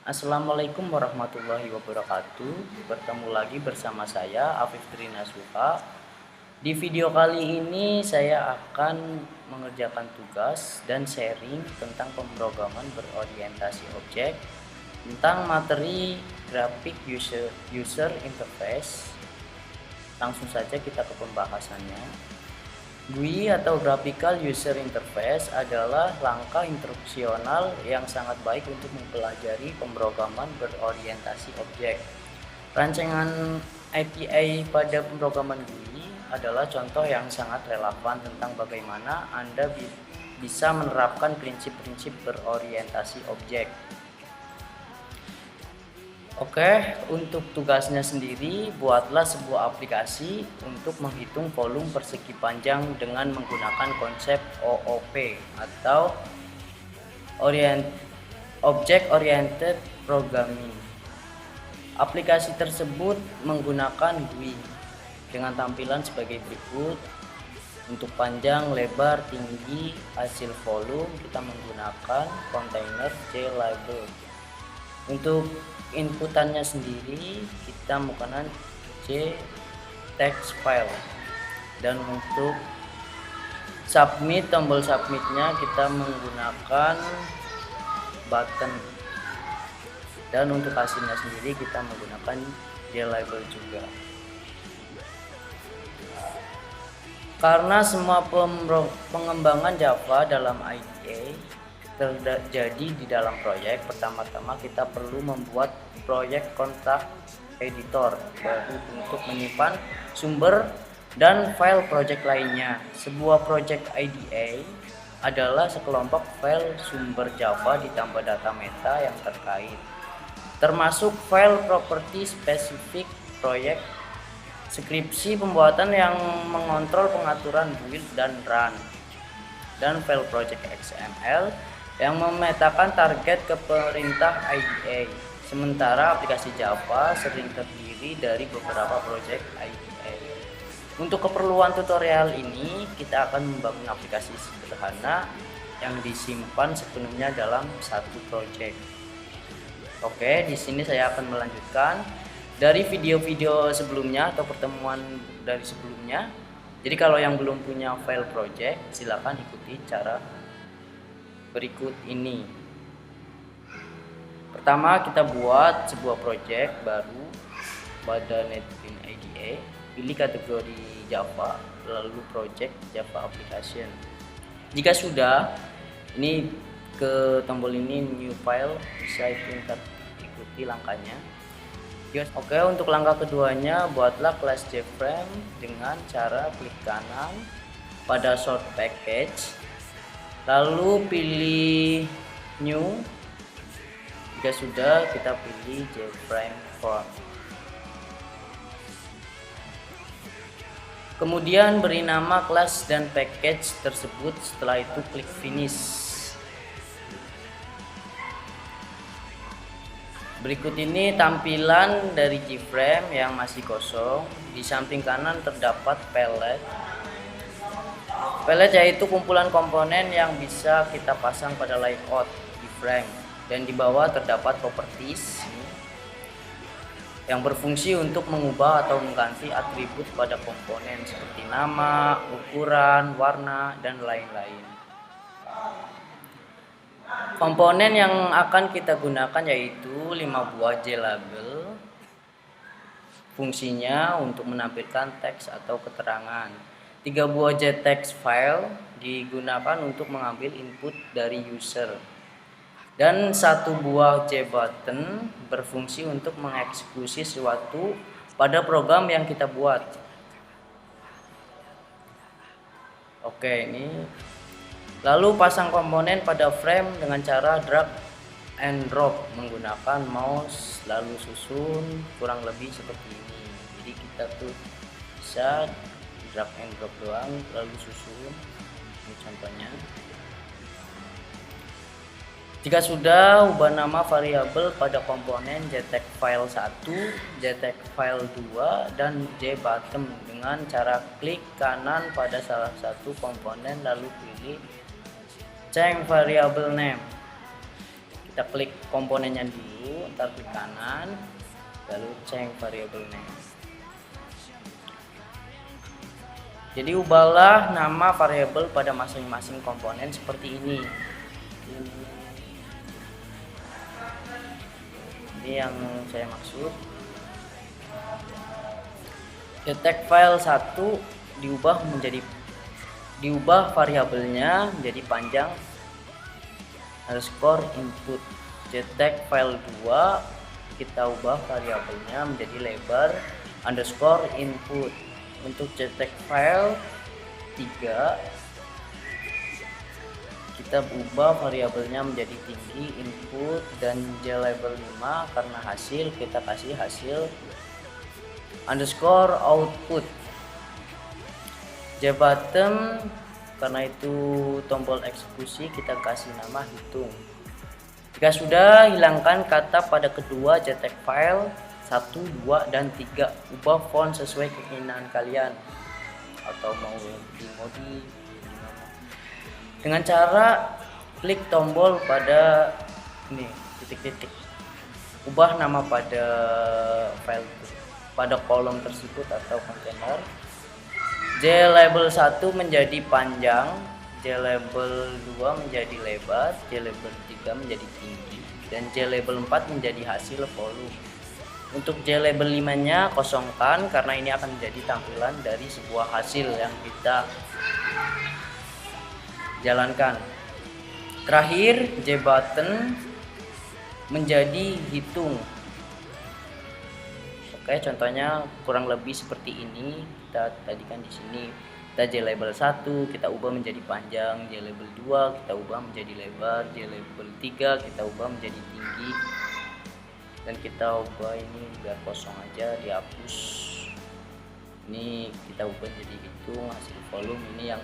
Assalamualaikum warahmatullahi wabarakatuh. Bertemu lagi bersama saya Afif Trinasuha. Di video kali ini saya akan mengerjakan tugas dan sharing tentang pemrograman berorientasi objek tentang materi grafik user interface. Langsung saja kita ke pembahasannya. GUI atau Graphical User Interface adalah langkah instruksional yang sangat baik untuk mempelajari pemrograman berorientasi objek. Rancangan API pada pemrograman GUI adalah contoh yang sangat relevan tentang bagaimana Anda bisa menerapkan prinsip-prinsip berorientasi objek. Oke, untuk tugasnya sendiri, buatlah sebuah aplikasi untuk menghitung volume persegi panjang dengan menggunakan konsep OOP atau Object Oriented Programming. Aplikasi tersebut menggunakan GUI dengan tampilan sebagai berikut. Untuk panjang, lebar, tinggi, hasil volume, kita menggunakan kontainer JLabel. Untuk inputannya sendiri kita menggunakan text file, dan untuk tombol submitnya kita menggunakan button, dan untuk hasilnya sendiri kita menggunakan JLabel juga. Karena semua pengembangan Java dalam IDE terjadi di dalam proyek, pertama-tama kita perlu membuat proyek kontak editor baru untuk menyimpan sumber dan file proyek lainnya. Sebuah proyek IDE adalah sekelompok file sumber Java ditambah data meta yang terkait, termasuk file properti spesifik proyek, skripsi pembuatan yang mengontrol pengaturan build dan run, dan file project XML yang memetakan target ke perintah IDE. Sementara aplikasi Java sering terdiri dari beberapa proyek IDE. Untuk keperluan tutorial ini, kita akan membangun aplikasi sederhana yang disimpan sepenuhnya dalam satu proyek. Oke, di sini saya akan melanjutkan dari video-video sebelumnya atau pertemuan dari sebelumnya. Jadi kalau yang belum punya file project, silakan ikuti cara berikut ini. Pertama, kita buat sebuah project baru pada NetBeans IDE. Pilih kategori Java, lalu project Java application. Jika sudah, ini ke tombol ini new file, bisa ikuti langkahnya. Oke, untuk langkah keduanya, buatlah kelas JFrame dengan cara klik kanan pada source package, lalu pilih new. Jika sudah, kita pilih JFrame form. Kemudian beri nama kelas dan package tersebut. Setelah itu klik finish. Berikut ini tampilan dari JFrame yang masih kosong. Di samping kanan terdapat palette. Palette yaitu kumpulan komponen yang bisa kita pasang pada layout JFrame, dan di bawah terdapat properties yang berfungsi untuk mengubah atau mengganti atribut pada komponen seperti nama, ukuran, warna, dan lain-lain. Komponen yang akan kita gunakan yaitu 5 buah JLabel. Fungsinya untuk menampilkan teks atau keterangan. 3 buah JText file digunakan untuk mengambil input dari user. Dan 1 buah JButton berfungsi untuk mengeksekusi sesuatu pada program yang kita buat. Oke, ini. Lalu pasang komponen pada frame dengan cara drag and drop menggunakan mouse, lalu susun kurang lebih seperti ini. Jadi kita tuh bisa drag and drop doang, lalu susun. Ini contohnya. Jika sudah, ubah nama variabel pada komponen JText file 1, JText file 2, dan JButton dengan cara klik kanan pada salah satu komponen lalu pilih change variable name. Kita klik komponennya dulu, kita klik kanan, lalu change variable name. Jadi ubahlah nama variabel pada masing-masing komponen seperti ini. Ini yang saya maksud. Detect file 1 diubah variabelnya menjadi panjang underscore input. Detect file 2 kita ubah variabelnya menjadi lebar underscore input. Untuk detect file 3 kita ubah variabelnya menjadi tinggi input, dan JLabel 5 karena hasil kita kasih hasil underscore output. JButton karena itu tombol eksekusi kita kasih nama hitung. Jika sudah, hilangkan kata pada kedua detect file 1, 2, dan 3. Ubah font sesuai keinginan kalian atau mau dimodi dengan cara klik tombol pada ini titik-titik. Ubah nama pada file pada kolom tersebut atau kontainer. JLabel 1 menjadi panjang, JLabel 2 menjadi lebar, JLabel 3 menjadi tinggi, dan JLabel 4 menjadi hasil volume. Untuk JLabel 5 nya kosongkan karena ini akan menjadi tampilan dari sebuah hasil yang kita jalankan. Terakhir, JButton menjadi hitung. Oke, contohnya kurang lebih seperti ini. Kita tadi kan di sini kita JLabel 1 kita ubah menjadi panjang, JLabel 2 kita ubah menjadi lebar, JLabel 3 kita ubah menjadi tinggi, dan kita ubah ini biar kosong aja, dihapus. Ini kita ubah jadi hitung hasil volume, ini yang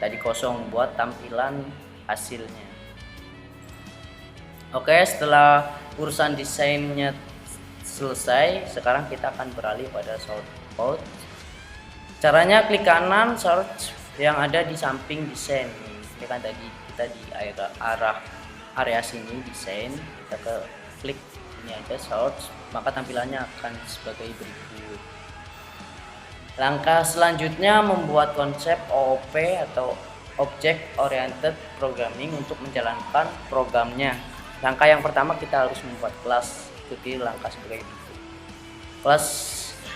tadi kosong buat tampilan hasilnya. Oke, setelah urusan desainnya selesai, sekarang kita akan beralih pada shortcut. Caranya klik kanan search yang ada di samping desain. Ini kan tadi kita di area sini desain, kita klik ini aja search, maka tampilannya akan sebagai berikut. Langkah selanjutnya membuat konsep OOP atau Object Oriented Programming untuk menjalankan programnya. Langkah yang pertama kita harus membuat kelas. Ikuti langkah sebagai berikut. Kelas,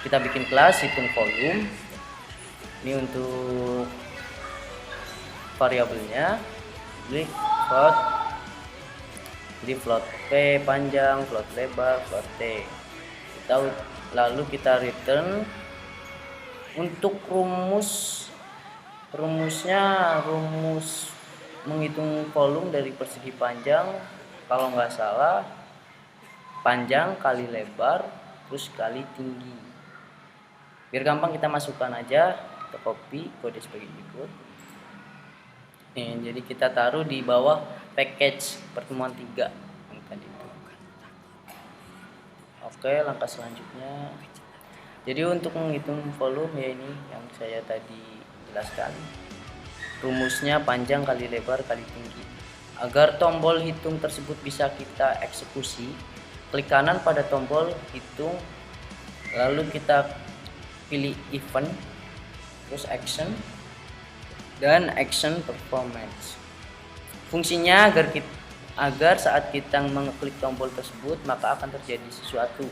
kita bikin kelas hitung volume. Ini untuk variabelnya, klik float. Jadi float P panjang, float lebar, float T. Lalu kita return. Untuk rumusnya rumus menghitung volume dari persegi panjang, kalau nggak salah panjang kali lebar terus kali tinggi. Biar gampang kita masukkan aja, kita copy kode sebagai berikut. Jadi kita taruh di bawah package pertemuan 3 yang tadi itu. Oke, langkah selanjutnya. Jadi untuk menghitung volume ya ini yang saya tadi jelaskan. Rumusnya panjang kali lebar kali tinggi. Agar tombol hitung tersebut bisa kita eksekusi, klik kanan pada tombol hitung, lalu kita pilih event, terus action, dan action performance. Fungsinya agar saat kita mengeklik tombol tersebut maka akan terjadi sesuatu.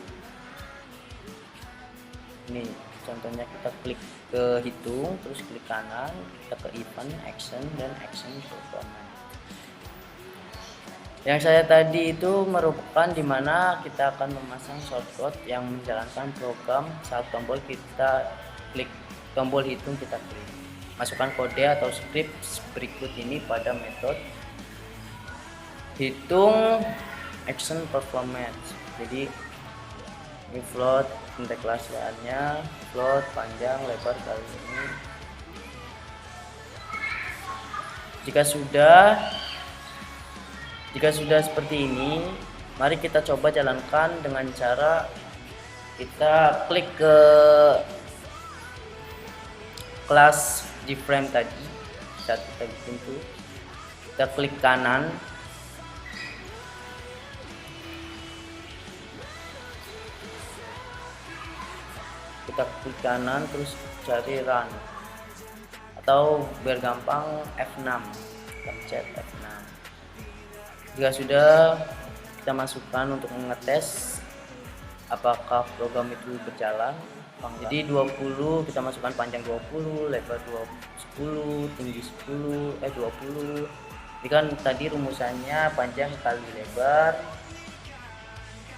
Ini contohnya, kita klik ke hitung, terus klik kanan, kita ke event, action, dan action performance. Yang saya tadi itu merupakan dimana kita akan memasang shortcut yang menjalankan program saat tombol kita klik tombol hitung kita klik. Masukkan kode atau script berikut ini pada metode hitung action performance. Jadi ini float integrasiannya, float panjang lebar kali ini. Jika sudah seperti ini, mari kita coba jalankan dengan cara kita klik ke kelas di frame tadi saat kita bikin tuh, kita klik kanan, kita klik kanan terus cari run, atau biar gampang F6, pencet F6. Jika sudah, kita masukkan untuk mengetes apakah program itu berjalan. Jadi 20 kita masukkan panjang 20, lebar 10, tinggi 10, 20. Ini kan tadi rumusannya panjang kali lebar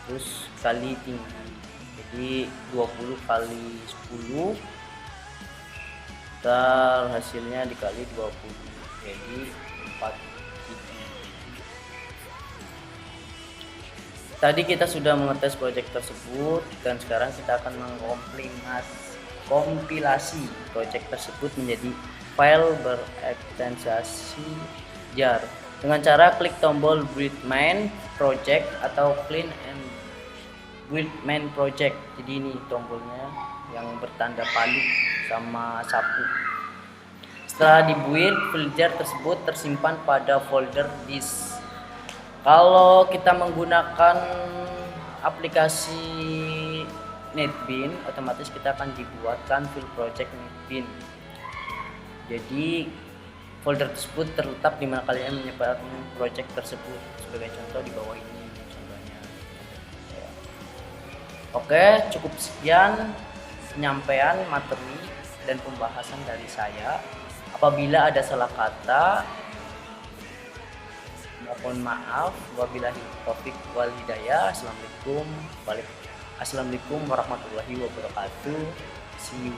terus kali tinggi. Jadi 20 kali 10 ntar hasilnya dikali 20, jadi 4. Tadi kita sudah mengetes project tersebut dan sekarang kita akan mengkompilasi project tersebut menjadi file berekstensi jar dengan cara klik tombol build main project atau clean and build main project. Jadi ini tombolnya yang bertanda palu sama sapu. Setelah dibuild, file jar tersebut tersimpan pada folder disk. Kalau kita menggunakan aplikasi NetBeans, otomatis kita akan dibuatkan file project NetBeans. Jadi folder tersebut terletak di mana kalian menyebarkan project tersebut. Sebagai contoh di bawah ini contohnya. Oke, cukup sekian penyampaian materi dan pembahasan dari saya. Apabila ada salah kata, mohon maaf. Wabillahi taufik wal hidayah. Assalamualaikum warahmatullahi wabarakatuh. See you.